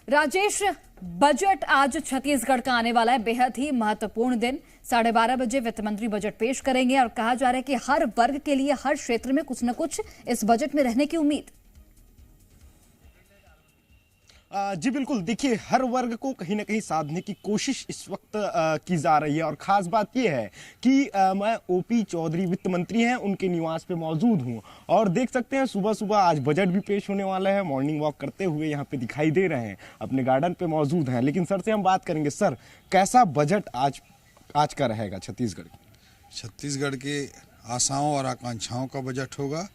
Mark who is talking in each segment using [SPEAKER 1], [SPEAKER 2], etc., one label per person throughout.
[SPEAKER 1] Rajesh, budget आज छत्तीसगढ़ का आने वाला है, बेहद ही महत्वपूर्ण दिन। 12:30 बजे वित्त मंत्री बजट पेश करेंगे और कहा जा रहा है कि हर वर्ग के लिए हर क्षेत्र में कुछ न कुछ इस बजट में रहने की उम्मीद।
[SPEAKER 2] जी बिल्कुल, देखिए हर वर्ग को कहीं ना कहीं साधने की कोशिश इस वक्त की जा रही है। और खास बात यह है कि मैं ओपी चौधरी वित्त मंत्री हैं, उनके निवास पे मौजूद हूं और देख सकते हैं सुबह सुबह आज बजट भी पेश होने वाला है। मॉर्निंग वॉक करते हुए यहाँ पे दिखाई दे रहे हैं, अपने गार्डन पे मौजूद हैं। लेकिन सर से हम बात करेंगे। सर, कैसा बजट आज का रहेगा
[SPEAKER 3] छत्तीसगढ़ के आशाओं और आकांक्षाओं का बजट होगा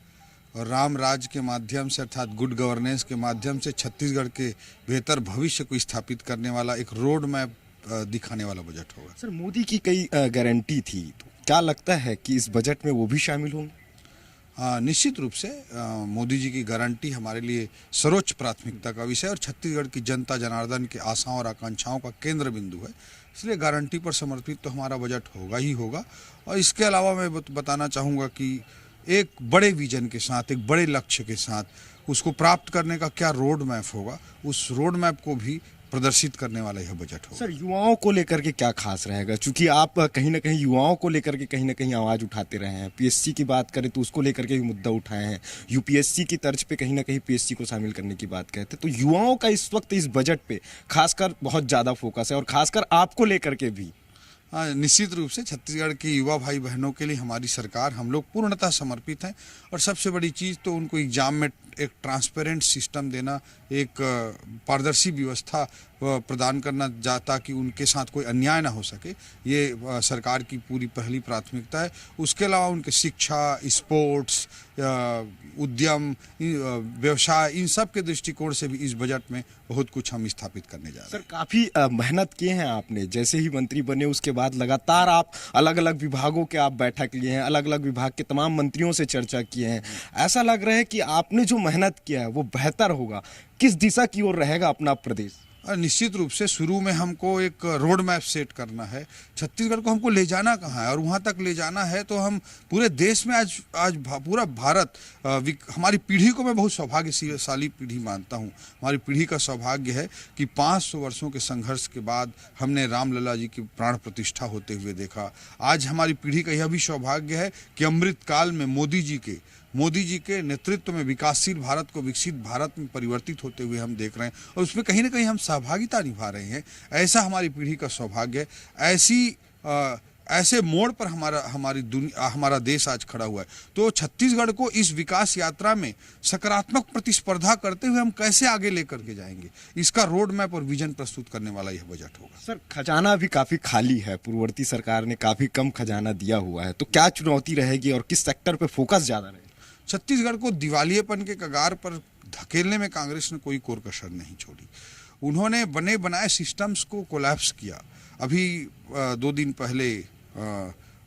[SPEAKER 3] और राम राज के माध्यम से अर्थात गुड गवर्नेंस के माध्यम से छत्तीसगढ़ के बेहतर भविष्य को स्थापित करने वाला एक रोड मैप दिखाने वाला बजट होगा।
[SPEAKER 2] सर, मोदी की कई गारंटी थी, तो क्या लगता है कि इस बजट में वो भी शामिल होंगे?
[SPEAKER 3] निश्चित रूप से मोदी जी की गारंटी हमारे लिए सर्वोच्च प्राथमिकता का विषय और छत्तीसगढ़ की जनता जनार्दन के आशाओं और आकांक्षाओं का केंद्र बिंदु है। इसलिए गारंटी पर समर्पित तो हमारा बजट होगा ही होगा। और इसके अलावा मैं बताना चाहूँगा कि एक बड़े विजन के साथ, एक बड़े लक्ष्य के साथ उसको प्राप्त करने का क्या रोड मैप होगा, उस रोड मैप को भी प्रदर्शित करने वाला यह बजट होगा।
[SPEAKER 2] सर, युवाओं को लेकर के क्या खास रहेगा? क्योंकि आप कहीं ना कहीं युवाओं को लेकर के कहीं ना कहीं आवाज उठाते रहे हैं। पीएससी की बात करें तो उसको लेकर के भी मुद्दा उठाए हैं। यूपीएससी की तर्ज पे कहीं ना कहीं पीएससी को शामिल करने की बात कहते हैं। तो युवाओं का इस वक्त इस बजट पे खासकर बहुत ज्यादा फोकस है और खासकर आपको लेकर के भी।
[SPEAKER 3] निश्चित रूप से छत्तीसगढ़ के युवा भाई बहनों के लिए हमारी सरकार, हम लोग पूर्णतः समर्पित हैं। और सबसे बड़ी चीज़ तो उनको एग्जाम में एक ट्रांसपेरेंट सिस्टम देना, एक पारदर्शी व्यवस्था प्रदान करना, ताकि उनके साथ कोई अन्याय ना हो सके, ये सरकार की पूरी पहली प्राथमिकता है। उसके अलावा उनके शिक्षा, स्पोर्ट्स, उद्यम, व्यवसाय, इन सब के दृष्टिकोण से भी इस बजट में बहुत कुछ हम स्थापित करने जा रहे हैं।
[SPEAKER 2] सर, काफ़ी मेहनत किए हैं आपने। जैसे ही मंत्री बने उसके बाद लगातार आप अलग अलग विभागों के आप बैठक लिए हैं, अलग अलग विभाग के तमाम मंत्रियों से चर्चा किए हैं। ऐसा लग रहा है कि आपने जो मेहनत किया है वो बेहतर होगा। किस दिशा की ओर रहेगा अपना प्रदेश?
[SPEAKER 3] निश्चित रूप से शुरू में हमको एक रोड मैप सेट करना है। छत्तीसगढ़ को हमको ले जाना कहाँ है और वहाँ तक ले जाना है तो हम पूरे देश में आज पूरा भारत, हमारी पीढ़ी को मैं बहुत सौभाग्यशाली पीढ़ी मानता हूँ। हमारी पीढ़ी का सौभाग्य है कि 500 वर्षों के संघर्ष के बाद हमने रामलला जी की प्राण प्रतिष्ठा होते हुए देखा। आज हमारी पीढ़ी का यह भी सौभाग्य है कि अमृत काल में मोदी जी के नेतृत्व में विकासशील भारत को विकसित भारत में परिवर्तित होते हुए हम देख रहे हैं और उसमें कहीं ना कहीं हम सहभागिता निभा रहे हैं। ऐसा हमारी पीढ़ी का सौभाग्य है। ऐसे मोड़ पर हमारा देश आज खड़ा हुआ है। तो छत्तीसगढ़ को इस विकास यात्रा में सकारात्मक प्रतिस्पर्धा करते हुए हम कैसे आगे लेकर के जाएंगे, इसका रोड मैप और विजन प्रस्तुत करने वाला यह बजट होगा।
[SPEAKER 2] सर, खजाना भी काफी खाली है। पूर्ववर्ती सरकार ने काफी कम खजाना दिया हुआ है, तो क्या चुनौती रहेगी और किस सेक्टर पे फोकस ज्यादा रहेगा?
[SPEAKER 3] छत्तीसगढ़ को दिवालियेपन के कगार पर धकेलने में कांग्रेस ने कोई कोर कसर नहीं छोड़ी। उन्होंने बने बनाए सिस्टम्स को कोलैप्स किया। अभी 2 दिन पहले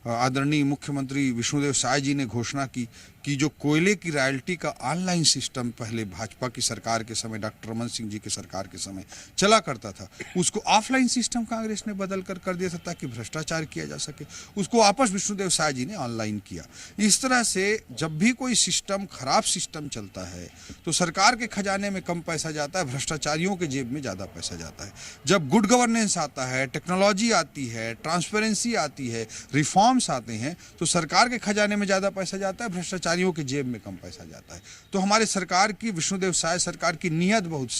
[SPEAKER 3] आदरणीय मुख्यमंत्री विष्णुदेव साय जी ने घोषणा की कि जो कोयले की रॉयल्टी का ऑनलाइन सिस्टम पहले भाजपा की सरकार के समय, डॉक्टर रमन सिंह जी के सरकार के समय चला करता था, उसको ऑफलाइन सिस्टम कांग्रेस ने बदल कर दिया था ताकि भ्रष्टाचार किया जा सके। उसको वापस विष्णुदेव साय जी ने ऑनलाइन किया। इस तरह से जब भी कोई सिस्टम, खराब सिस्टम चलता है तो सरकार के खजाने में कम पैसा जाता है, भ्रष्टाचारियों के जेब में ज़्यादा पैसा जाता है। जब गुड गवर्नेंस आता है, टेक्नोलॉजी आती है, ट्रांसपेरेंसी आती है, रिफॉर्म्स आते हैं, तो सरकार के खजाने में ज़्यादा पैसा जाता है, भ्रष्टाचारियों के जेब में कम पैसा जाता है। तो हमारे सरकार की, विष्णुदेव साय सरकार की नीयत बहुत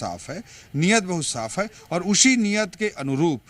[SPEAKER 3] साफ है और उसी नीयत के अनुरूप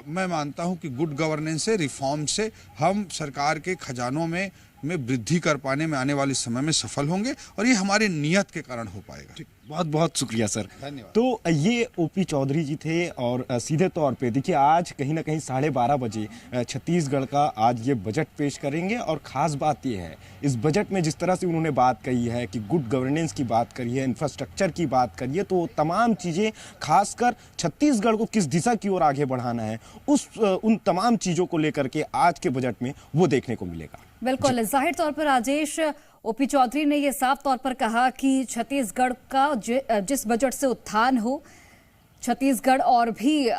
[SPEAKER 3] मैं मानता हूं कि गुड गवर्नेंस से, रिफॉर्म से हम सरकार के खजानों में वृद्धि कर पाने में आने वाले समय में सफल होंगे और ये हमारे नियत के कारण हो पाएगा।
[SPEAKER 2] बहुत बहुत शुक्रिया सर,
[SPEAKER 3] धन्यवाद।
[SPEAKER 2] तो ये ओपी चौधरी जी थे और सीधे तौर पे देखिए आज कहीं ना कहीं 12:30 बजे छत्तीसगढ़ का आज ये बजट पेश करेंगे। और ख़ास बात ये है इस बजट में जिस तरह से उन्होंने बात कही है कि गुड गवर्नेंस की बात करी है, इंफ्रास्ट्रक्चर की बात करी है, तो तमाम चीज़ें खासकर छत्तीसगढ़ को किस दिशा की ओर आगे बढ़ाना है उन तमाम चीज़ों को लेकर के आज के बजट में वो देखने को मिलेगा।
[SPEAKER 1] बिल्कुल, जाहिर तौर पर राजेश, ओपी चौधरी ने यह साफ तौर पर कहा कि छत्तीसगढ़ का जिस बजट से उत्थान हो, छत्तीसगढ़ और भी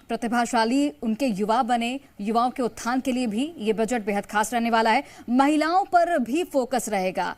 [SPEAKER 1] प्रतिभाशाली उनके युवा बने, युवाओं के उत्थान के लिए भी ये बजट बेहद खास रहने वाला है। महिलाओं पर भी फोकस रहेगा।